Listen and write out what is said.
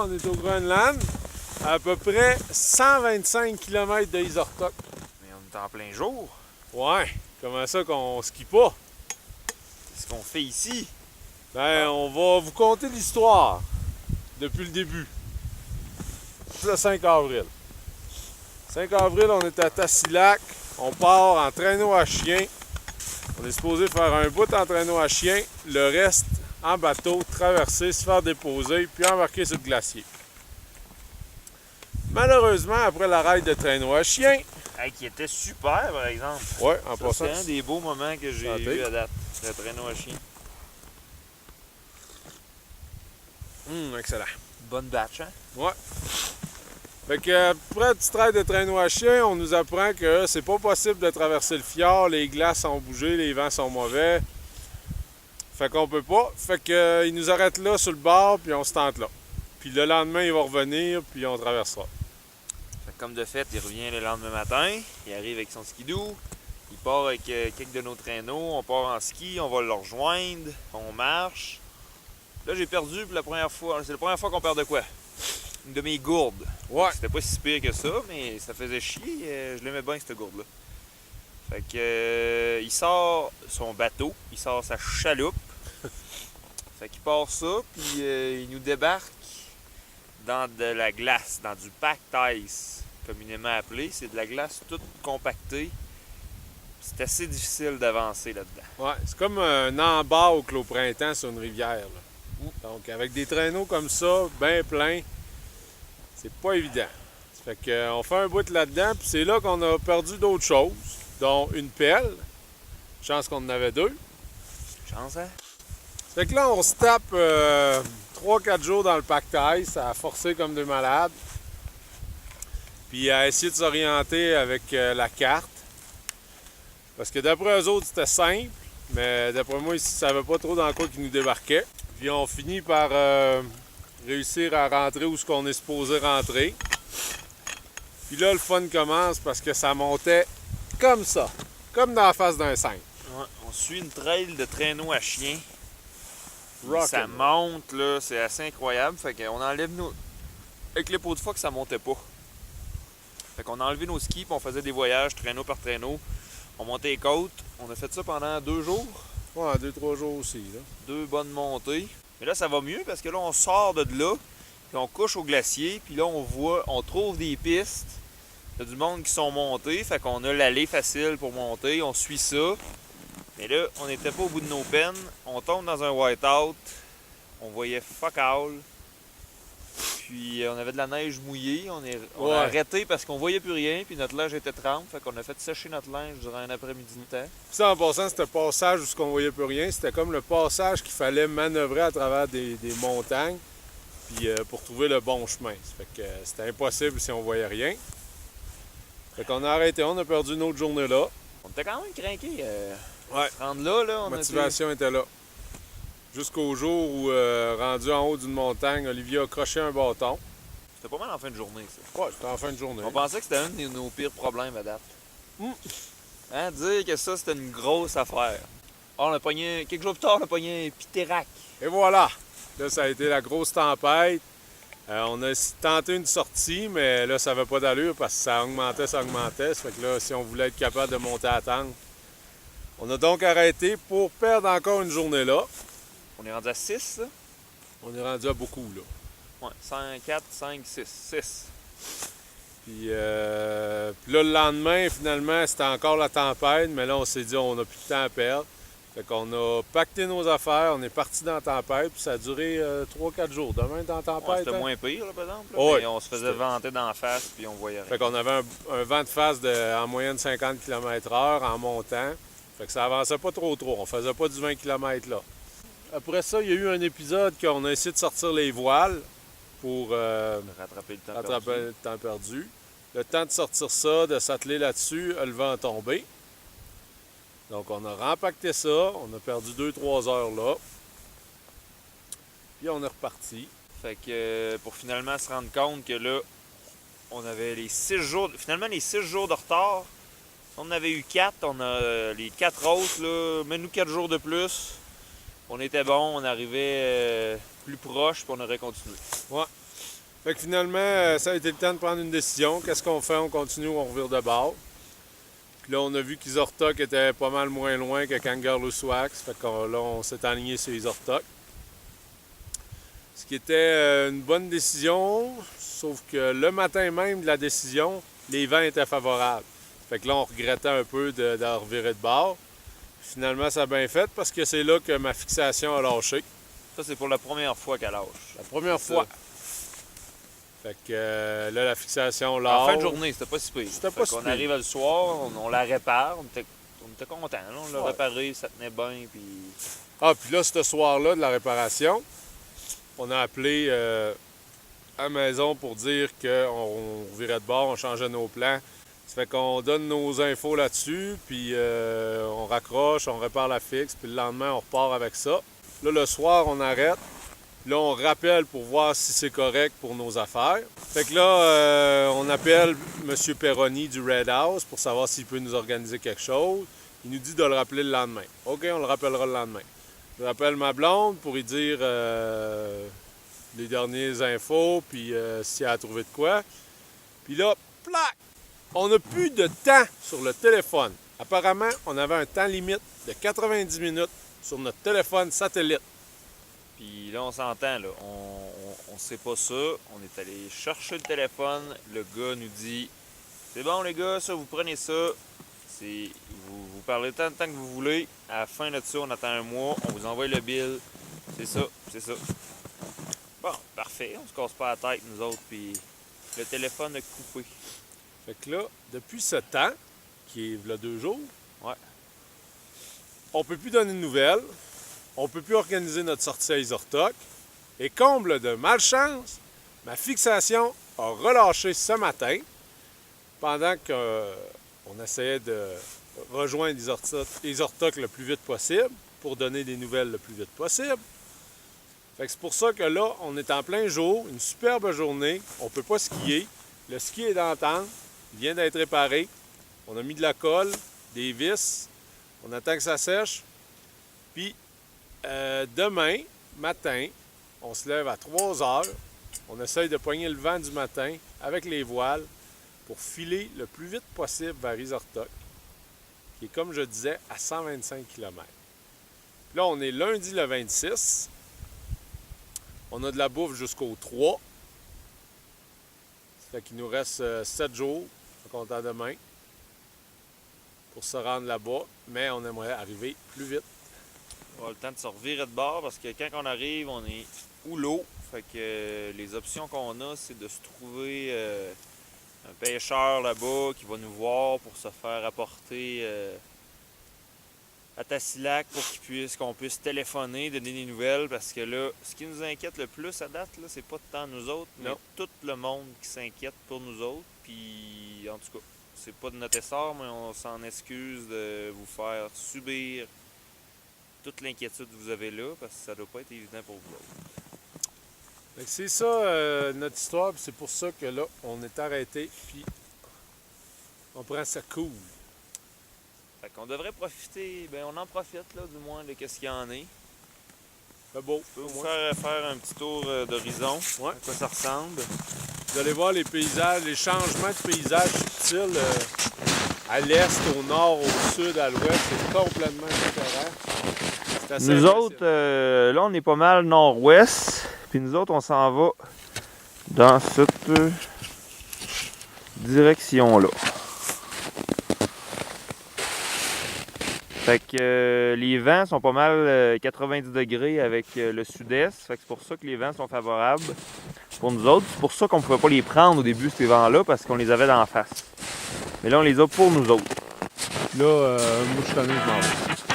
on est au Groenland, à peu près 125 km de Isortok. Mais on est en plein jour. Ouais, comment ça qu'on skie pas? C'est ce qu'on fait ici. Ben, on va vous conter l'histoire depuis le début. C'est le 5 avril. 5 avril, on est à Tassilac. On part en traîneau à chien. On est supposé faire un bout en traîneau à chien, le reste en bateau, traverser, se faire déposer, puis embarquer sur le glacier. Malheureusement, après la ride de traîneau à chien, Qui était super, par exemple. ouais, en Ça, passant, c'est un des beaux moments que j'ai Santé. eu à date. Le traîneau à chien. excellent. Bonne batch, hein? Ouais. Fait que après le petit ride de traîneau à chien, on nous apprend que c'est pas possible de traverser le fjord, les glaces ont bougé, les vents sont mauvais. Fait qu'on peut pas. Fait que il nous arrête là sur le bord, puis on se tente là. Puis le lendemain, il va revenir, puis on traversera. Fait que comme de fait, il revient le lendemain matin. Il arrive avec son skidoo. Il part avec quelques de nos traîneaux. On part en ski, on va le rejoindre. On marche. Là, j'ai perdu pour la première fois. C'est la première fois qu'on perd de quoi? Une de mes gourdes. Ouais. C'était pas si pire que ça, mais ça faisait chier. Je l'aimais bien, cette gourde-là. Fait que il sort son bateau, il sort sa chaloupe. Fait qu'il part ça, puis il nous débarque dans de la glace, dans du packed ice, communément appelé. C'est de la glace toute compactée. C'est assez difficile d'avancer là-dedans. Ouais, c'est comme un embarque au printemps sur une rivière. Là. Donc, avec des traîneaux comme ça, bien pleins, c'est pas évident. Fait qu'on fait un bout là-dedans, puis c'est là qu'on a perdu d'autres choses, dont une pelle. Chance qu'on en avait deux. Chance, hein? Fait que là, on se tape 3-4 jours dans le pacte ice, à forcer comme des malades. Puis à essayer de s'orienter avec la carte. Parce que d'après eux autres, c'était simple. Mais d'après moi, ils ne savaient pas trop dans quoi qu'ils nous débarquaient. Puis on finit par réussir à rentrer où ce qu'on est supposé rentrer. Puis là, le fun commence parce que ça montait comme ça. Comme dans la face d'un 5. Ouais, on suit une trail de traîneau à chien. Rock Ça and roll. monte, là, c'est assez incroyable. Fait qu'on enlève nos... Avec les pots de phoque, ça montait pas. Fait qu'on a enlevé nos skis, puis on faisait des voyages traîneau par traîneau. On montait les côtes. On a fait ça pendant 2 jours. Ouais, 2-3 jours aussi. Là. 2 bonnes montées. Mais là, ça va mieux parce que là, on sort de là, puis on couche au glacier, puis là, on trouve des pistes. Il y a du monde qui sont montés, fait qu'on a l'allée facile pour monter. On suit ça. Mais là, on n'était pas au bout de nos peines. On tombe dans un whiteout. On voyait fuck all. Puis on avait de la neige mouillée. On a arrêté parce qu'on voyait plus rien. Puis notre linge était trempe. Fait qu'on a fait sécher notre linge durant un après-midi de temps. Puis ça, en passant, c'était passage où on voyait plus rien. C'était comme le passage qu'il fallait manœuvrer à travers des montagnes puis, pour trouver le bon chemin. Ça fait que c'était impossible si on voyait rien. Fait qu'on a arrêté. On a perdu une autre journée là. On était quand même craqués. Ouais. Se rendre là, La on motivation était là. Jusqu'au jour où, rendu en haut d'une montagne, Olivier a croché un bâton. C'était pas mal en fin de journée, ça. Ouais, c'était en fin de journée. On pensait que c'était un de nos pires problèmes à date. Mm. Hein, dire que ça, c'était une grosse affaire. Ah, on a pogné, quelques jours plus tard, on a pogné un pitérac. Et voilà! Là, ça a été la grosse tempête. On a tenté une sortie, mais là, ça n'avait pas d'allure parce que ça augmentait. Ça fait que là, si on voulait être capable de monter à la tente, on a donc arrêté pour perdre encore une journée là. On est rendu à 6, là? On est rendu à beaucoup, là. Ouais, 5, 4, 5, 6. 6. Puis là, le lendemain, finalement, c'était encore la tempête, mais là, on s'est dit, on n'a plus de temps à perdre. Fait qu'on a pacté nos affaires, on est parti dans la tempête, puis ça a duré 3-4 jours. Demain, dans la tempête. Ouais, c'était hein? moins pire, là, par exemple. Là, Oh, mais on se faisait vanter d'en face, puis on voyait rien. Fait qu'on avait un vent de face en moyenne 50 km/h en montant. Fait que ça avançait pas trop. On faisait pas du 20 km là. Après ça, il y a eu un épisode qu'on a essayé de sortir les voiles pour Rattraper le temps rattraper perdu. le temps perdu. Le temps de sortir ça, de s'atteler là-dessus, le vent a tombé. Donc on a rempacté ça, on a perdu 2-3 heures là. Puis on est reparti. Fait que pour finalement se rendre compte que là, on avait les 6 jours, finalement les 6 jours de retard. On en avait eu 4, on a les 4 autres, là, mets-nous 4 jours de plus. On était bon, on arrivait plus proche, puis on aurait continué. Ouais. Fait que finalement, ça a été le temps de prendre une décision. Qu'est-ce qu'on fait? On continue ou on revire de bord? Puis là, on a vu qu'Isortok était pas mal moins loin que Kangaroo Wax. Fait que là, on s'est aligné sur Isortok. Ce qui était une bonne décision, sauf que le matin même de la décision, les vents étaient favorables. Fait que là, on regrettait un peu de revirer de bord. Finalement, ça a bien fait parce que c'est là que ma fixation a lâché. Ça, c'est pour la première fois qu'elle lâche. La première fois. Fait que là, la fixation lâche. En fin de journée, c'était pas si pire. C'était pas si On pire. arrive le soir, on la répare, on était contents. On l'a réparé, ça tenait bien. Puis... Ah, puis là, ce soir-là de la réparation, on a appelé à la maison pour dire qu'on virait de bord, on changeait nos plans. Ça fait qu'on donne nos infos là-dessus, puis on raccroche, on répare la fixe, puis le lendemain, on repart avec ça. Là, le soir, on arrête. Là, on rappelle pour voir si c'est correct pour nos affaires. Fait que là, on appelle M. Perroni du Red House pour savoir s'il peut nous organiser quelque chose. Il nous dit de le rappeler le lendemain. OK, on le rappellera le lendemain. Je rappelle ma blonde pour lui dire les dernières infos, puis si elle a trouvé de quoi. Puis là, plac! On n'a plus de temps sur le téléphone. Apparemment, on avait un temps limite de 90 minutes sur notre téléphone satellite. Puis là, on s'entend, là. On sait pas ça. On est allé chercher le téléphone. Le gars nous dit c'est bon, les gars, ça, vous prenez ça. Vous parlez tant de temps que vous voulez. À la fin de ça, on attend un mois. On vous envoie le bill. C'est ça, c'est ça. Bon, parfait. On se casse pas la tête, nous autres. Puis le téléphone a coupé. Fait que là, depuis ce temps, qui est là 2 jours, Ouais. on peut plus donner de nouvelles. On peut plus organiser notre sortie à Isortok. Et comble de malchance, ma fixation a relâché ce matin pendant qu'on essayait de rejoindre Isortok le plus vite possible pour donner des nouvelles le plus vite possible. Fait que c'est pour ça que là, on est en plein jour, une superbe journée. On peut pas skier. Le ski est dans le temps. Il vient d'être réparé. On a mis de la colle, des vis. On attend que ça sèche. Puis, demain matin, on se lève à 3 heures. On essaye de pogner le vent du matin avec les voiles pour filer le plus vite possible vers Isortok, qui est, comme je disais, à 125 km. Là, on est lundi le 26. On a de la bouffe jusqu'au 3. Ça fait qu'il nous reste 7 jours, en comptant demain, pour se rendre là-bas. Mais on aimerait arriver plus vite. On a le temps de se revirer de bord parce que quand on arrive, on est où l'eau. Fait que les options qu'on a, c'est de se trouver un pêcheur là-bas qui va nous voir pour se faire apporter à Tassilac pour qu'on puisse téléphoner, donner des nouvelles. Parce que là, ce qui nous inquiète le plus à date, là, c'est pas tant nous autres, mais tout le monde qui s'inquiète pour nous autres. Puis, en tout cas, c'est pas de notre essor, mais on s'en excuse de vous faire subir toute l'inquiétude que vous avez là, parce que ça doit pas être évident pour vous autres. C'est ça notre histoire, puis c'est pour ça que là, on est arrêté, puis on prend ça cool. Fait qu'on devrait profiter, ben on en profite là, du moins de qu'est-ce qu'il y en est. C'est beau. Je peux vous faire un petit tour d'horizon, à quoi ça ressemble. Vous allez voir les paysages, les changements de paysage subtils à l'est, au nord, au sud, à l'ouest, c'est complètement différent. Nous autres, là, on est pas mal nord-ouest. Puis nous autres, on s'en va dans cette direction-là. Fait que les vents sont pas mal 90 degrés avec le sud-est. Fait que c'est pour ça que les vents sont favorables pour nous autres. C'est pour ça qu'on ne pouvait pas les prendre au début, ces vents-là, parce qu'on les avait d'en face. Mais là, on les a pour nous autres. Là, moi, je suis tanné, je m'en vais.